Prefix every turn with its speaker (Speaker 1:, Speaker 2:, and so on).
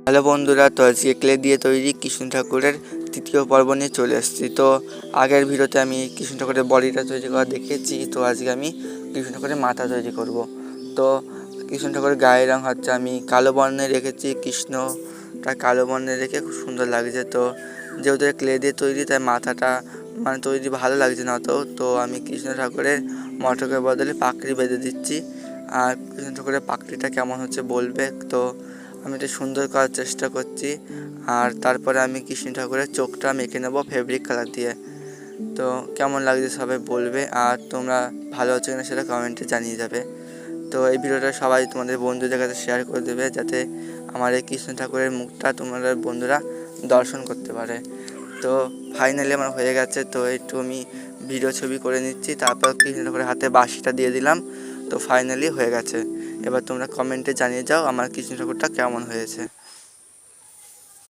Speaker 1: Hello বন্ধুরা, তো আজকে ক্লে দিয়ে তৈরি কৃষ্ণ ঠাকুরের তৃতীয় পর্ব নিয়ে চলে এসেছি। তো আগের ভিডিওতে আমি কৃষ্ণ ঠাকুরের বডিটা তৈরি করা দেখিয়েছি। তো আজকে আমি কৃষ্ণ ঠাকুরের মাথা তৈরি করব। তো কৃষ্ণ ঠাকুরের গায়ের রং হচ্ছে আমি কালো বর্ণে রেখেছি। কৃষ্ণটা কালো বর্ণে রেখে খুব সুন্দর লাগছে। তো যেহেতু ক্লে দিয়ে তৈরি, তাই মাথাটা তৈরি ভালো লাগছে না। তো আমি কৃষ্ণ ঠাকুরের মটকের বদলে পাকড়ি বেঁধে দিচ্ছি। আর কৃষ্ণ ঠাকুরের পাকড়িটা কেমন হচ্ছে বলবে। তো আমি এটা সুন্দর করার চেষ্টা করছি। আর তারপরে আমি কৃষ্ণ ঠাকুরের চোখটা মেখে নেবো ফেব্রিক কালার দিয়ে। তো কেমন লাগছে সবাই বলবে, আর তোমরা ভালো হচ্ছে কিনা সেটা কমেন্টে জানিয়ে যাবে। তো এই ভিডিওটা সবাই তোমাদের বন্ধুদের কাছে শেয়ার করে দেবে, যাতে আমার এই কৃষ্ণ ঠাকুরের মুখটা তোমাদের বন্ধুরা দর্শন করতে পারে। তো ফাইনালি আমার হয়ে গেছে। তো একটু আমি ভিডিও ছবি করে নিচ্ছি, তারপর কৃষ্ণ ঠাকুরের হাতে বাঁশিটা দিয়ে দিলাম। তো ফাইনালি হয়ে গেছে। এবার তোমরা কমেন্টে জানিয়ে যাও আমার কৃষ্ণ ঠাকুরটা কেমন হয়েছে।